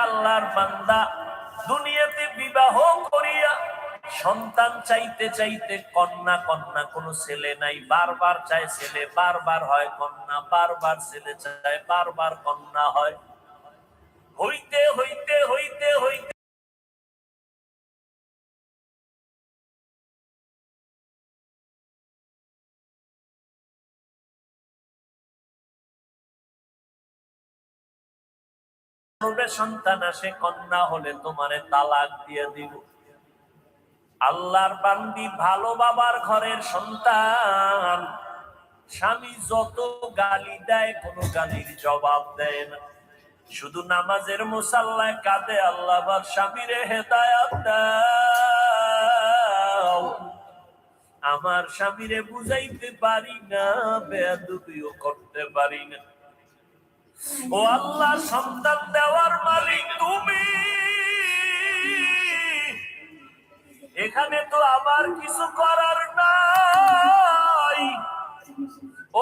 আল্লাহর বান্দা দুনিয়াতে বিবাহ করিয়া সন্তান চাইতে চাইতে কন্যা কন্যা, কোনো ছেলে নাই, বারবার চায় ছেলে, বারবার হয় কন্যা, বারবার ছেলে চায়, বারবার কন্যা হয়। হইতে হইতে হইতে হইতে সন্তান আসে, কন্যা হলে তোমারে তালাক দিয়ে দিব। আল্লাহর বান্দি ভালো বাবার ঘরের সন্তান, স্বামী যত গালি দেয় কোনো গালির জবাব দেয় না, শুধু নামাজের মুসাল্লায় কাঁদে, আল্লাহ আমার স্বামীরে হেদায়াত দাও। আমার স্বামীরে বুঝাইতে পারি না, বেয়াদবিও করতে পারি না। ও আল্লাহ, সন্তান দেওয়ার মালিক তুমি, এখানে তো আমার কিছু করার নাই।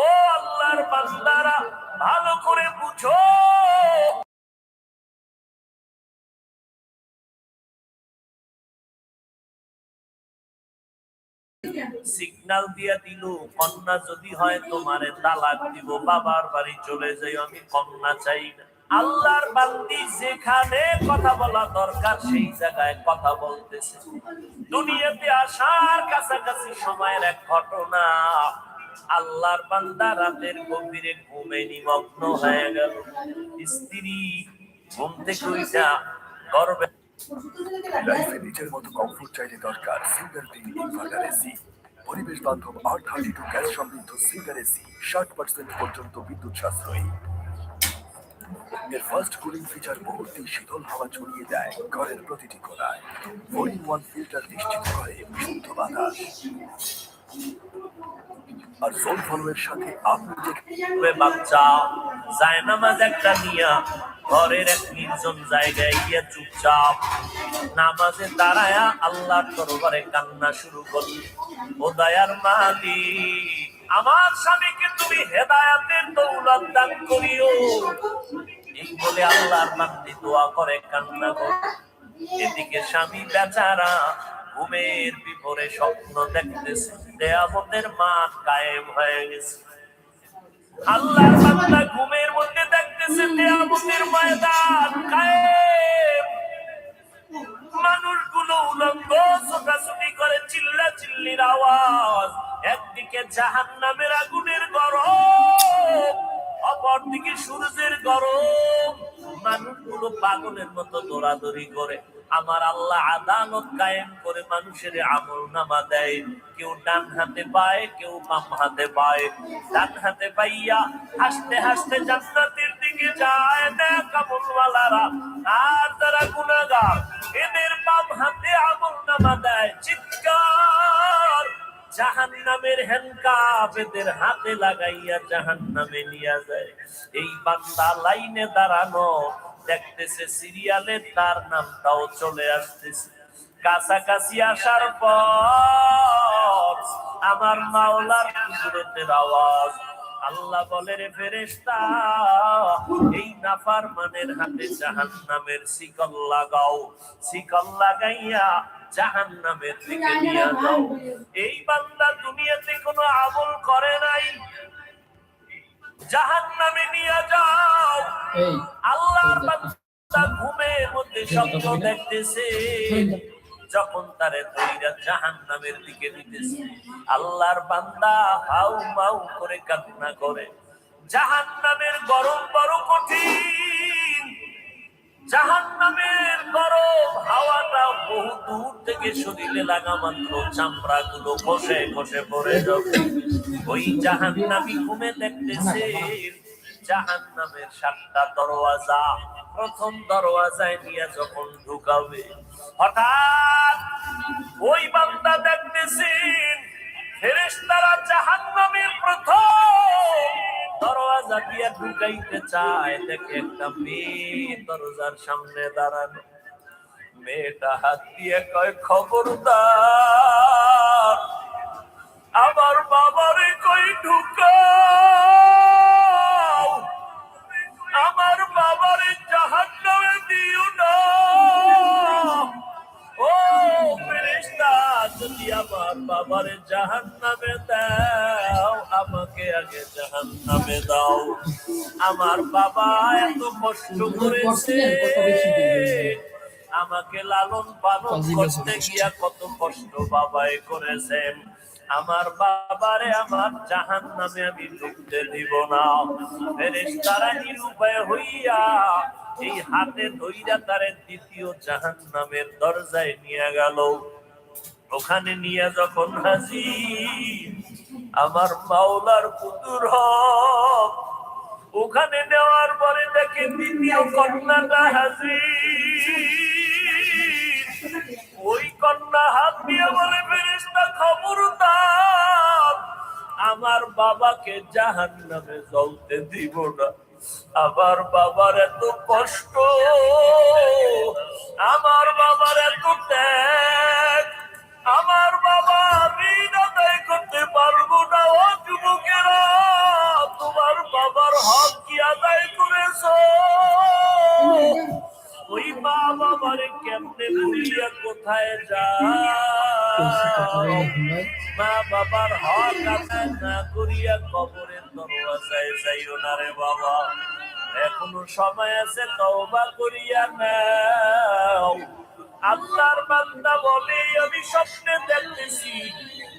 ও আল্লাহর বান্দারা, ভালো করে বুঝো। সিগন্যাল দিয়া দিল, কন্যা যদি হয় তোমারে তালাক দিব, বাবার বাড়ি চলে যাই, আমি কন্যা চাই না। আল্লাহর বান্দি যেখানে কথা বলা দরকার সেই জায়গায় কথা বলতেছে। দুনিয়াতে আসার কাছাকাছি সময়ের এক ঘটনা, আল্লাহর বান্দা রাতের গভীরে ঘুমে নিমগ্ন হয়ে গেল। স্ত্রী ঘুম থেকে উঠা গর্বে, লাইফে নিজের মতো কমফোর্ট চাইলে দরকার সিঙ্গার টিন ইনভার্টার এসি। পরিবেশ বান্ধব R32 গ্যাস সমৃদ্ধ সিঙ্গার এসি 60% পর্যন্ত বিদ্যুৎ সাশ্রয়ী। এর ফার্স্ট কুলিং ফিচার মুহূর্তেই শীতল হাওয়া ছড়িয়ে দেয় ঘরের প্রতিটি কোণায়। 4-in-1 ফিল্টার নিশ্চিত করে বিশুদ্ধ বাতাস। আর সোল ফলোয়ের সাথে আপনি দেখবে বাচ্চা জায়নামাজ একটা নিয়া ঘরের এক নির্জন জায়গায় গিয়ে চুপচাপ নামাজে দাঁড়ায়া আল্লাহর দরবারে কান্না শুরু করল। ও দয়ার মালিক, আমার স্বামীকে তুমি হেদায়াতের দৌলত দান করিও। এই বলে আল্লাহর বান্দি দোয়া করে, কান্না করে। এদিকে স্বামী বেচারা ঘুমের বিপরে স্বপ্ন দেখতেছে, কিয়ামতের মাঠ কায়েম হয়ে গেছে। আল্লাহর বান্দা ঘুমের মধ্যে দেখতেছে কিয়ামতের ময়দান কায়েম। মানুষগুলো উলঙ্গ ছোটাছুটি করে, চিল্লা চিল্লির আওয়াজ। একদিকে জাহান্নামের আগুনের গরম, অপরদিকে সূর্যের গরম। মানুষগুলো পাগলের মতো দৌড়াদৌড়ি করে। আমার আল্লাহ আদালত কায়েম করে মানুষের আমলনামা দেয়। কেউ ডান হাতে পায়, কেউ বাম হাতে পায়। ডান হাতে পাইয়া হাসতে হাসতে জান্নাতের দিকে যায় নেক আমলওয়ালারা, আর যারা গুনাহগার এদের বাম হাতে আমলনামা দেয়। চিৎকার, জাহান্নামের হ্যান্ডকাপ এদের হাতে লাগাইয়া জাহান্নামে নিয়ে যায়। এই বান্দা লাইনে দাঁড়ানো দেখতেছে, সিরিয়ালে তার নামটাও চলে আসতেছে। কাছাকাছি আসার পর আমার মাওলার কুদরতের আওয়াজ, আল্লাহ বলে, রে ফেরেশতা, এই নাফরমানের হাতে জাহান্নামের শিকল লাগাও, শিকল লাগাইয়া জাহান্নামের দিকে নিয়ে যাও। এই বান্দা দুনিয়াতে কোনো আমল করে নাই, জাহান্নামে নিয়ে যাও। আল্লাহর বান্দা ঘুমের মধ্যে স্বপ্ন দেখতেছে, যখন তারে ধইরা জাহান্নামের দিকে নিতেছে, আল্লাহর বান্দা হাউ মাউ করে কান্না করে। জাহান্নামের গরম বড় কঠিন, জাহান্নামের গরম হাওয়াটা বহু দূর থেকে শরীরে লাগা মাত্র চামড়া গুলো খসে খসে পড়ে যাবে। ওই জাহান্নামী ঘুমে দেখতেছে জাহান্নামের 7টা দরওয়াজা। প্রথম দরওয়াজায় নিয়ে যখন ঢুকাবে, হঠাৎ ওই বান্দা দেখতেছেন ফেরেশতারা জাহান্নামের প্রথম দরওয়াজা দিয়ে ঢুকাইতে চায়। দেখে একটা মেয়ে দরজার সামনে দাঁড়ানো। মেয়েটা হাত দিয়ে কয়, খবরদার আমার বাবারে কই ঢুকাও, আমার বাবারে জাহান্নামে দিও বাবারে জাহান্নামে দাও, আমাকে আগে জাহান্নামে দাও। আমার বাবা এত কষ্ট করেছে, আমাকে লালন পালন করতে গিয়া কত কষ্ট বাবাই করেছেন। আমার বাবারে আমার জাহান্নামে আমি ঢুকতে দিব না। ফেরেশতারা নিরুপায় হইয়া এই হাতে ধইরা তারে দ্বিতীয় জাহান্নামের দরজায় নিয়ে গেল। ওখানে নিয়ে যখন হাজির আমার মাওলার পুতুর হক, ওখানে নেওয়ার পরে দেখে দ্বিতীয় কন্যাটা হাজির। ওই কন্যা হাত দিয়ে বলে, ফেরেশতা খবরদার, আমার বাবাকে জাহান্নামে জ্বলতে দিব না। আমার বাবার এত কষ্ট, আমার বাবার এত ত্যাগ, আমার বাবা ঋণ আদায় করতে পারবো না। ও যুবকেরা, তোমার বাবার হক কি আদায় করেছো? ওই মা বাবারে কেমনে ভুলিয়া কোথায় যায়? মা বাবার হক আদায় না করিয়া কবরের দরওয়াজায় যাইও না রে বাবা। এখনো সময় আছে, তওবা করিয়া নাও। আল্লাহর বান্দা বলে, আমি স্বপ্নে দেখতেছি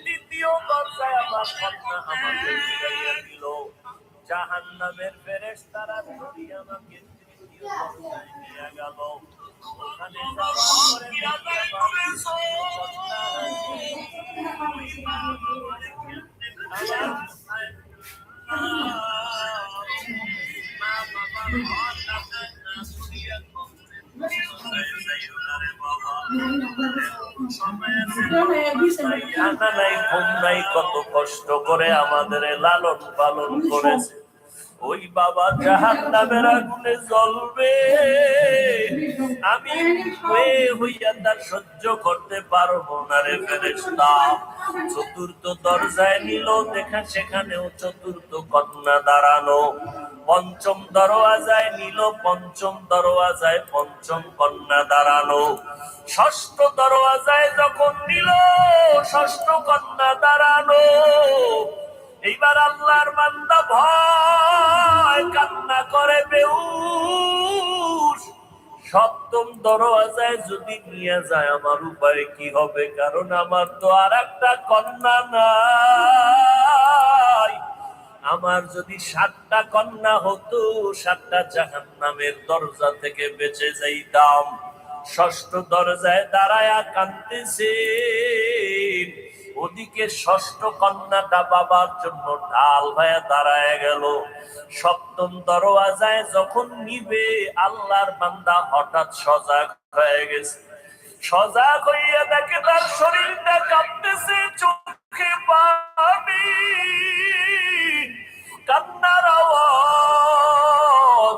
দ্বিতীয় দরজায় আমার কন্যা আমাকে ফিরাইয়া দিল। জাহান্নামের ফেরেশতারা ধরিয়া আমাকে তৃতীয় দরজায় নিয়ে গেল। ওখানে যাওয়ার পরে দেখি আমার কন্যা কত কষ্ট করে আমাদের লালন পালন করেছে। ওই বাবা জাহান্নামের আগুনে জ্বলবে, আমি হইয়া তার সহ্য করতে পারবো না রে ফেরেশতা। চতুর্থ দরজায় নিল, দেখা সেখানেও চতুর্থ কন্যা দাঁড়ানো। পঞ্চম দরওয়াজায় নিল, পঞ্চম দরওয়াজায় পঞ্চম কন্যা দাঁড়ানো। ষষ্ঠ দরওয়াজায় যখন নিল, ষষ্ঠ কন্যা দাঁড়ানো। এইবার আল্লাহর বান্দা ভয় কান্না করে বেহুশ। সপ্তম দরওয়াজায় যদি নিয়ে যায় আমার উপায় কি হবে? কারণ আমার তো আর একটা কন্যা নাই। আমার যদি 7টা কন্যা হতো, 7টা জাহান্নামের দরজা থেকে বেঁচে যাইতাম। ষষ্ঠ দরজায় দাঁড়ায়া কাঁদতেছে। ওদিকে ষষ্ঠ কন্যাটা বাবার জন্য ঢাল হয়ে দাঁড়ায় গেল। সপ্তম দরওয়াজায় যখন নিবে, আল্লাহর বান্দা হঠাৎ সজাগ হয়ে গেছে। সজাগ হইয়া দেখে তার শরীরটা কাঁপতেছে, চোখে পানি, কান্নার আওয়াজ।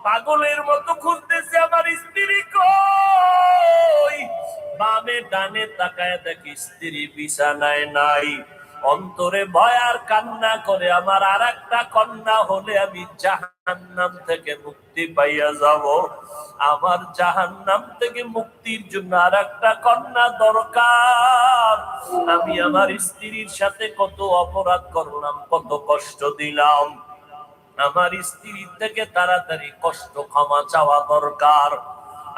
পাগলের মতো খুঁজতেছে আমার স্ত্রী কই। বামে ডানে তাকায় দেখি স্ত্রী বিছানায় নাই। অন্তরে ভয় আর কান্না করে, আমার আর একটা কন্যা হলে আমি জাহান্নাম থেকে মুক্তি পাইয়া যাব। আমার জাহান্নাম থেকে মুক্তির জন্য আর একটা কন্যা দরকার। আমি আমার স্ত্রীর সাথে কত অপরাধ করলাম, কত কষ্ট দিলাম। আমার স্ত্রীর থেকে তাড়াতাড়ি কষ্ট ক্ষমা চাওয়া দরকার।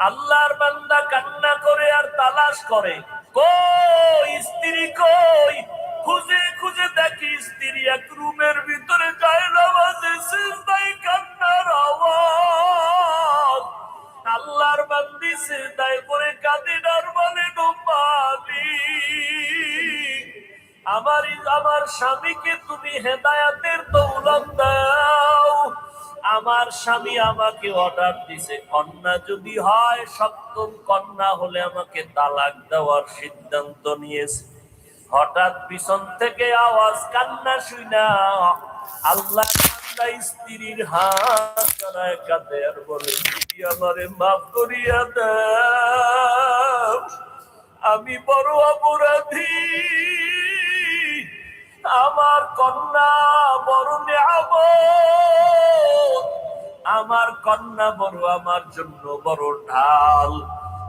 আল্লাহর বান্দা কান্না করে আর তালাশ করে, কই স্ত্রী কই। খুঁজে খুঁজে দেখি স্ত্রী এক রুমের ভিতরে যায় নামাজে সিজদায়, কান্নার আওয়াজ। আল্লাহর বান্দি সিজদায় পড়ে কাঁদেন আর বলে, গো মালিক, আমার স্বামীকে তুমি হেদায়াতের দৌলত দাও। আমার স্বামী আমাকে অর্ডার দিছে, কন্যা যদি হয়, সপ্তম কন্যা হলে আমাকে তালাক দেওয়ার সিদ্ধান্ত নিয়েছে। হঠাৎ পিছন থেকে আওয়াজ, কান্না শুনা আল্লাহ স্ত্রীর হাত ধরায় কাঁদে আর বলে, আমারে মাফ করিয়া দাও, আমি বড় অপরাধী। আমার কন্যা বড় নিয়ামত, আমার কন্যা বড় আমার জন্য বড় ঢাল।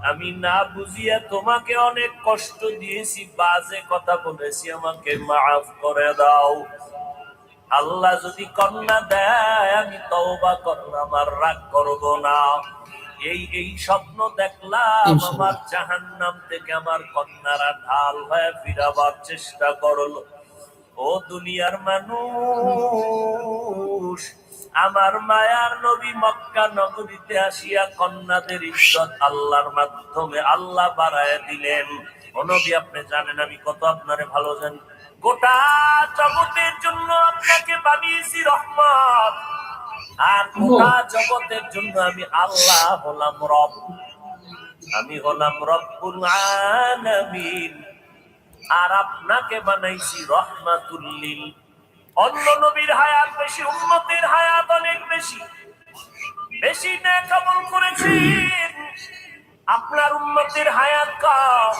আমি না বুঝিয়া তোমাকে অনেক কষ্ট দিয়েছি, বাজে কথা বলেছি, আমাকে মাফ করে দাও। আল্লাহ যদি কন্যা দেয় আমি তওবা করলাম, আর রাগ করব না। এই স্বপ্ন দেখলাম, আমার জাহান্নাম থেকে আমার কন্যারা ঢাল হয়ে ফিরাবার চেষ্টা করলো। ও দুনিয়ার মানুষ, আমার মায়ার নবী মক্কা নগরীতে আসিয়া কন্যাদের ইজ্জত আল্লাহর মাধ্যমে আল্লাহ বাড়ায় দিলেন। ও নবী, আপনি জানেন আমি কত আপনারে ভালো জানি। গোটা জগতের জন্য আপনাকে বানিয়েছি রহমত, আর গোটা জগতের জন্য আমি আল্লাহ হলাম রব। আমি হলাম রব্বুল আলামিন, আর আপনাকে বানাইছি রহমাতুল লিল। অন্য নবীর হায়াত বেশি, উম্মতের হায়াত অনেক বেশি, বেশি নেক আমল করেছেন। আপনার উম্মতের হায়াত কম,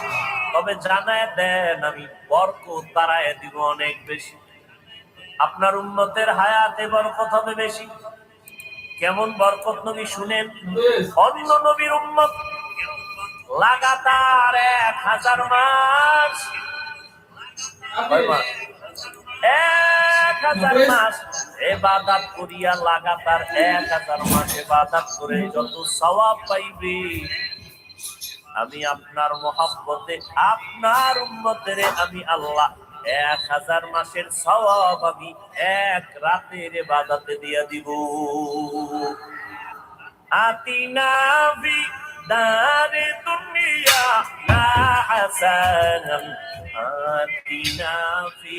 তবে জানায় দেন আমি বরকত বাড়ায় দিব অনেক বেশি। আপনার উম্মতের হায়াতে বরকত হবে বেশি। কেমন বরকত নবী শুনেন। অন্য নবীর উম্মত লাগাতার 1000 মাস, 1000 মাস ইবাদত করিয়া, লাগাতার 1000 মাস ইবাদত করে যত সওয়াব পাইবে, আমি আপনার মহব্বতে আপনার উম্মতের আমি আল্লাহ 1000 মাসের সওয়াব আমি এক রাতের ইবাদতে দিয়া দিব। আতিনা বি দারে দুনিয়া না হাসানান, আতিনা ফি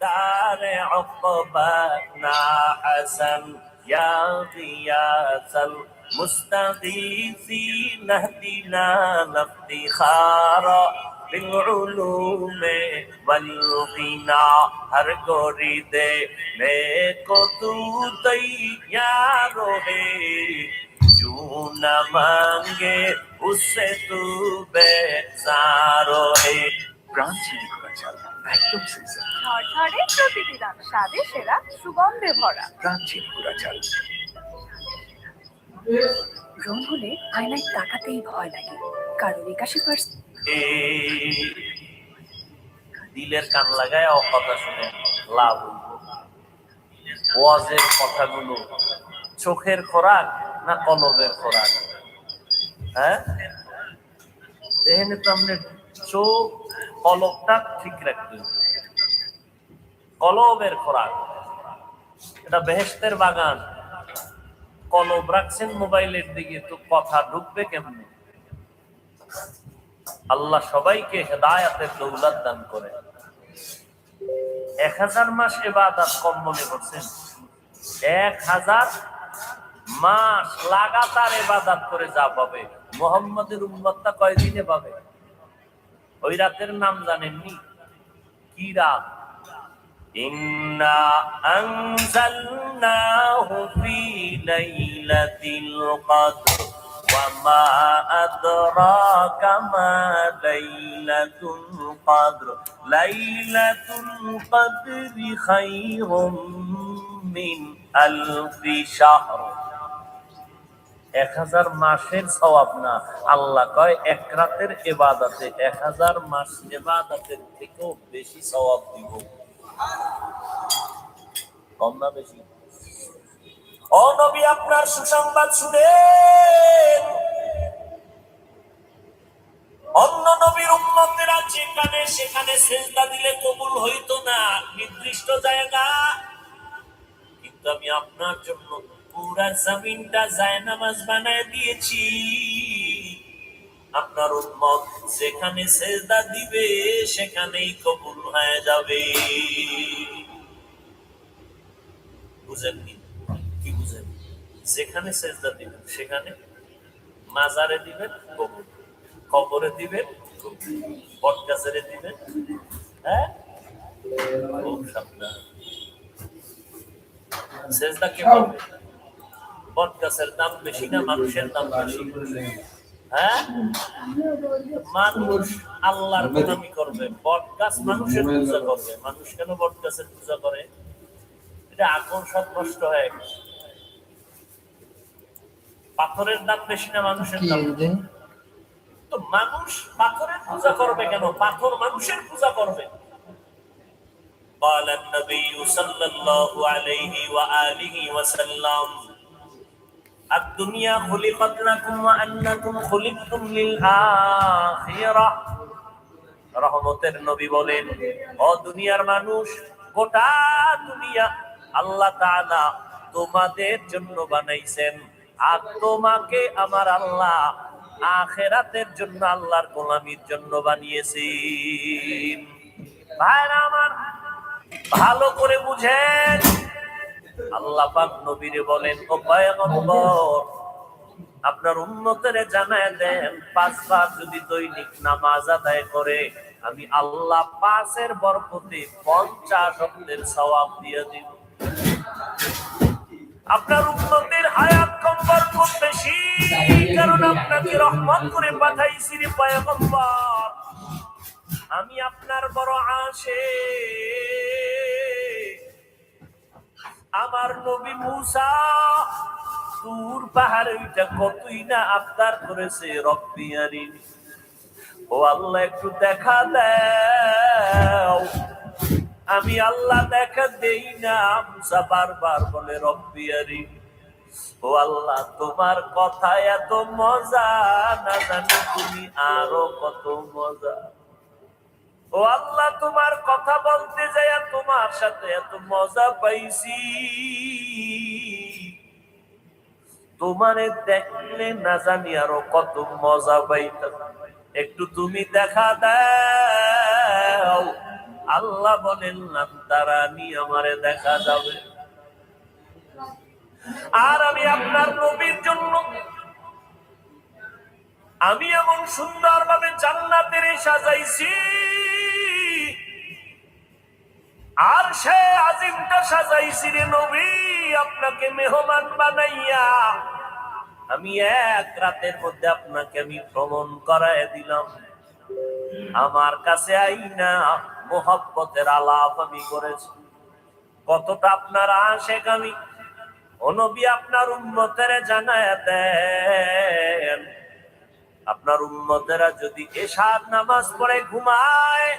দারে উকবা না হাসান, ইয়া গিয়াসাল মুস্তাগীসিন ইহদিনা লিফতিখারা بالعلوم والغنى ہر گوری دے میں کو تو تیار ہے جو نہ مانگے اس سے تو بیزار ہے প্রাণ চিনি করা চাল, একদম সিজন। ঝরঝরে প্রতিদিন স্বাদে সেরা সুগন্ধে ভরা প্রাণ চিনি করা চাল। রং হলে আয়নায় তাকাতেই ভয় লাগে, কারণ 81% দিলের কান লাগায় কথা শুনে লাভ হইব। ওয়াজের কথাগুলো চোখের খোরাক না কলবের খোরাক? হ্যাঁ, এখানে তো আপনি চোখ কলবটা ঠিক রাখবেন। কলবের খোরাক এটা বেহেশতের বাগান, কলব রাখছেন মোবাইলের দিকে, তো কথা ঢুকবে কেমনে? আল্লাহ সবাইকে হেদায়াতের দৌলত দান করে। 1000 মাস ইবাদত কম মনে করছেন? 1000 মাস লাগাতার ইবাদত করে যা পাবে, মুহাম্মাদের উম্মতটা কয়দিনে পাবে? ওই রাতের নাম জানেননি? কি রাত? ইন্না আনজালনাহু ফি লাইলাতিল কদর ওয়া মা আদরাকা মা লাইলাতুল কদর লাইলাতুল কদরি খায়রুম মিন আলফি শাহর। 1000 মাসের সওয়াব না, আল্লাহ কয় এক রাতের ইবাদতে 1000 মাস ইবাদতের থেকেও বেশি সওয়াব দিব। কম না বেশি? ও নবী, আপনার সুসংবাদ শুনেন। অন্য নবীর উম্মতেরা যেখানে সেখানে সিজদা দিলে কবুল হইতো না, নির্দিষ্ট জায়গা। কিন্তু আমি আপনার জন্য পুরা জমিনটা জায়নামাজ বানায় দিয়েছি। আপনার উম্মত যেখানে সিজদা দিবে সেখানেই কবুল হয়ে যাবে। বুঝেননি? কি বুঝেন? যেখানে সিজদা দিবেন সেখানে, মাজারে দিবেন কবুল, কবরে দিবেন কবুল, বটগাছেরে দিবেন। হ্যাঁ, খুব সাবধান। সিজদা কে করবে? বটগাছের দাম বেশি না মানুষের দাম বেশি? হ্যাঁ, মানুষ আল্লাহর গোলামি করবে, বটগাছ মানুষের পূজা করবে। মানুষ কেন বটগাছের পূজা করে? এটা আকল সব নষ্ট হয়ে গেছে। পাথরের দাম বেশি না মানুষের দাম? তো মানুষ পাথরের পূজা করবে কেন? পাথর মানুষের পূজা করবে। قال النبي صلى الله عليه وآله وسلم الدنيا خلقت لكم وأنكم خلقتم للآخرة। রহমতের নবী বলেন, ও দুনিয়ার মানুষ, গোটা দুনিয়া আল্লাহ তাআলা তোমাদের জন্য বানাইছেন, আর তোমাকে আমার আল্লাহ আখিরাতের জন্য, আল্লাহর গোলামির জন্য বানিয়েছেন। ভাইরা আমার, ভালো করে বুঝেন। আল্লাহ পাক নবীরে বলেন, ও পয়গম্বর, আপনার উম্মতেরে জানায় দেন, 5 বার যদি দৈনিক নামাজ আদায় করে, আমি আল্লাহ 5-এর বরকতে 50 অক্তের সওয়াব দিয়ে দিব। আপনার উম্মতের হায়াত কম, বরকত বেশি, কারণ আপনাকে রহমত করে পাঠাইছি রে পয়গম্বর। আমি আপনার বড় আশিক। আমার নবী মূসা তুর পাহাড়ে ওইটা কতই না আবদার করেছে, রব্বি আরিনি, ও আল্লাহ একটু দেখা দাও। আমি আল্লাহ দেখা দেই না। মূসা বারবার বলে রব্বি আরিনি, ও আল্লাহ তোমার কথা এত মজা, না জানি তুমি আরো কত মজা। ও আল্লাহ তোমার কথা বলতে যাইয়া তোমার সাথে এত মজা পাইছি, তোমারে দেখলে না জানি আরো কত মজা পাইতাম। একটু তুমি দেখা দাও। আল্লাহ বলেন, তারানি আমারে দেখা যাবে। আর আমি আপনার নবীর জন্য আমি এমন সুন্দর ভাবে জান্নাতের সাজাইছি, আর সে আজিমটা সাজাইছি রে নবী আপনাকে মেহমান বানাইয়া। আমি এক রাতের মধ্যে আপনাকে আমি ভ্রমণ করায় দিলাম। আমার কাছে আইনা মোহব্বতের আলাপ আমি করেছি। কতটা আপনার আশেক আমি। ও নবী, আপনার উম্মতের জানায় দেন, আপনার উম্মতেরা যদি এশার নামাজ পড়ে ঘুমায়,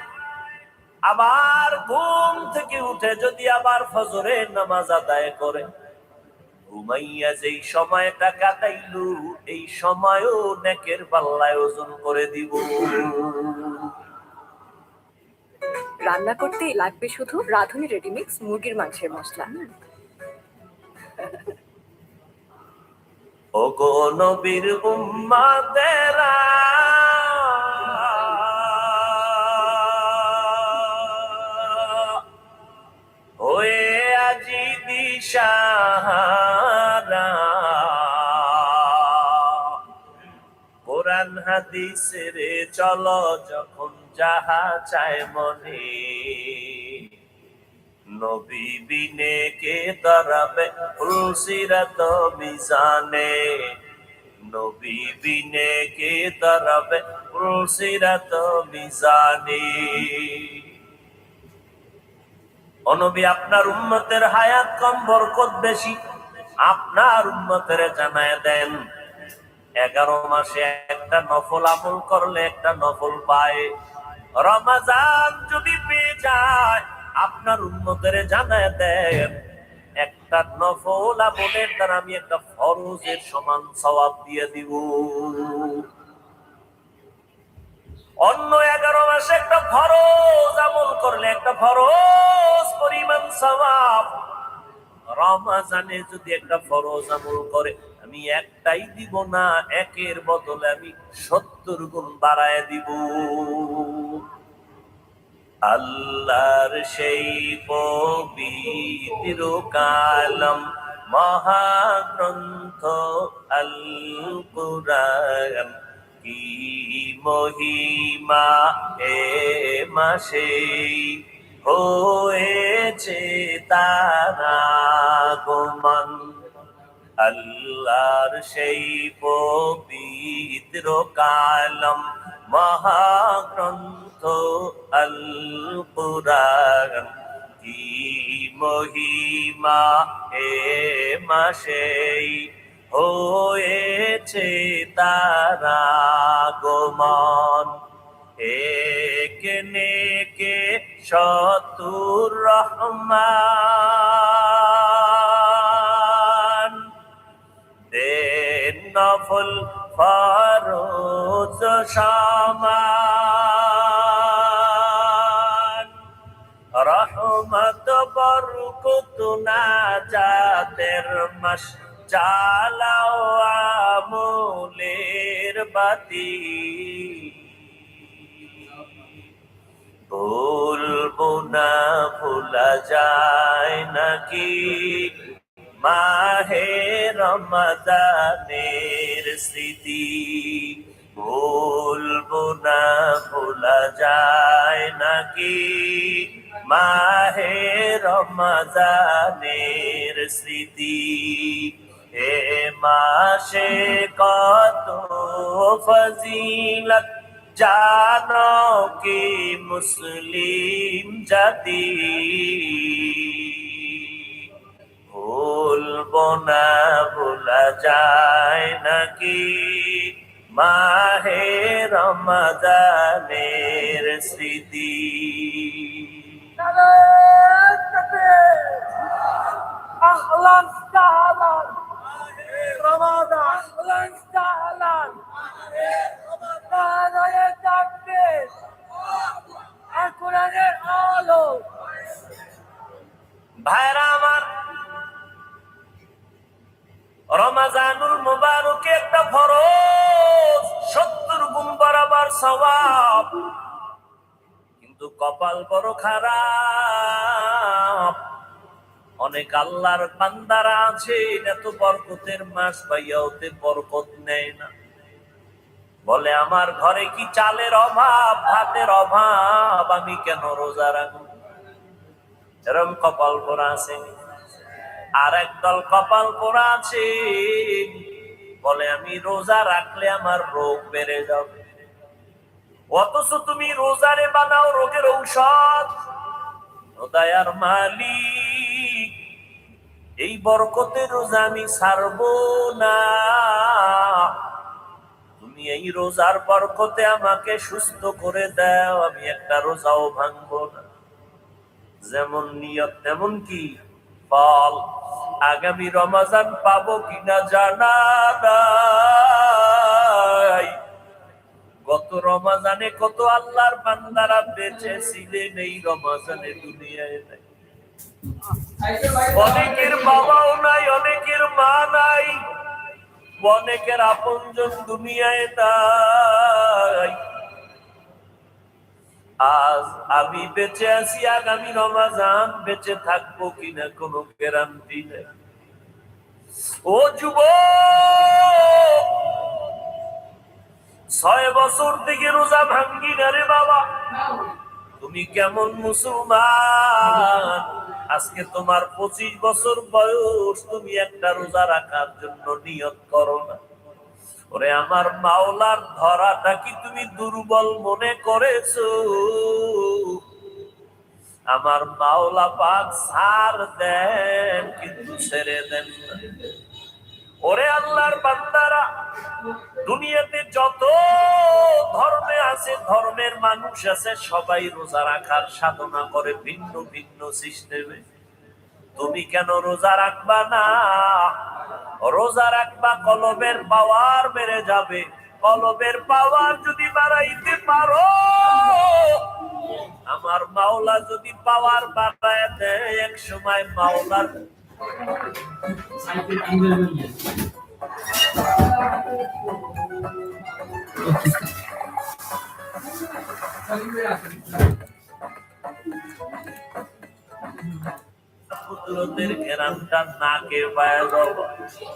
আবার ঘুম থেকে উঠে যদি আবার ফজরের নামাজ আদায় করে, ঘুমাইয়া যেই সময়টা কাটাইলু, এই সময়ও নেকের পাল্লায় ওজন করে দিব। রান্না করতে লাগবে শুধু রাঁধুনি রেডিমিক্স মুরগির মাংসের মশলা। ও গো নবীর উম্মতেরা, ওয়ে আজি দিশাহারা, কোরআন হাদিসের চলো যখন যাহা চায় মনে, নবী বিনে কে দাঁড়াবে ফুলসিরাত মিজানে, নবী বিনে কে দাঁড়াবে ফুলসিরাত মিজানে। ও নবী, আপনার উম্মতের হায়াত কম, বরকত বেশি। আপনার উম্মতের জানায় দেন, 11 মাসে একটা নফল আমল করলে একটা নফল পায়। রমজান যদি পেয়ে যায়, আপনার উম্মতের জানায় দেন, একটা নফল আমলের দ্বারা আমি একটা ফরজের সমান সওয়াব দিয়ে দিব। অন্য 11 মাসে একটা ফরজ আমল করলে একটা ফরজ পরিমাণ সওয়াব, রমজানে যদি একটা ফরজ আমল করে, আমি একটাই দিব না, একের বদলে আমি 70 গুণ বাড়ায় দিব। আল্লাহর সেই পবিত্র কালাম মহাগ্রন্থ আল কুরআন, কি মহিমা এ মাসে হয়েছে তারা আগমন। আল্লাহর সেই পবিত্র কালাম মহাগ্রন্থ আল কুরআন, কি মহিমা এ মাসে হয়েছে তারা আগমন। আগমন এক নেকে শতুর রহমান দেন নফল ফরজ সামান রহমত বরকত নাজাতের মাস জ্বালাও আমলের বাতি ভুলবো না ভোলা যায় নাকি মাহে রমাদানের স্মৃতি ভুলবো না ভোলা যায় নাকি মাহে রমাদানের স্মৃতি এ মাসে কত ফজিলত জানো কি মুসলিম জাতি ভুলবো না ভোলা যায় নাকি মাহে রমাদানের স্মৃতি أهلا وسهلا رمضان أهلا وسهلا هذا يتكبر القرآن আলো ভাইরা আমার রমাজানুল মুবারকে একটা ফরজ 70 গুণ বরাবর সওয়াব কিন্তু কপাল বড় খারাপ অনেক আল্লাহর বান্দারা আছে এত বরকতের মাস পাইয়াওতে বরকত নেয় না বলে আমার ঘরে কি চালের অভাব ভাতের অভাব আমি কেন রোজা রাখব এরকম কপাল পোড়া আছে আর একদল কপাল পোড়া আছে বলে আমি রোজা রাখলে আমার রোগ বেড়ে যাবে অথচ তুমি রোজারে বানাও রোগের ঔষধ দয়ার মালিক এই বরকতের রোজা আমি ছাড়বো না তুমি এই রোজার বরকতে আমাকে সুস্থ করে দাও আমি একটা রোজাও ভাঙবো না যেমন নিয়ত তেমন কি ফল আগামী রমজান পাবো কিনা জানা নাই গত রমজানে কত আল্লাহর বান্দারা বেঁচে ছিলেন এই রমজানে দুনিয়ায় নাই অনেকের বাবাও নাই অনেকের মা নাই অনেকের আপনজন দুনিয়ায় নাই আজ আমি বেঁচে আছি আগামী রমজান বেঁচে থাকবো কিনা কোনো গ্যারান্টি নেই ও যুবক 6 বছর থেকে রোজা ভাঙ্গি না রে বাবা তুমি কেমন মুসলমান আজকে তোমার 25 বছর বয়স তুমি একটা রোজা রাখার জন্য নিয়ত করো না ওরে আমার মাওলার ধরাটা কি তুমি দুর্বল মনে করেছো আমার মাওলা পাক ছাড় দেন কিন্তু ছেড়ে দেন না ওরে আল্লাহর বান্দারা দুনিয়াতে যত ধর্মে আছে ধর্মের মানুষ আছে সবাই রোজা রাখার সাধনা করে ভিন্ন ভিন্ন সিস্টেমে তুমি কেন রোজা রাখবা না রোজা রাখবা কলবের পাওয়ার বেড়ে যাবে কলবের পাওয়ার যদি বাড়াইতে পারো আমার মাওলা যদি পাওয়ার বাড়ায় দেয় এক সময় মাওলার কুদরতের ঘেরানটা নাকে পায়ে যাওয়া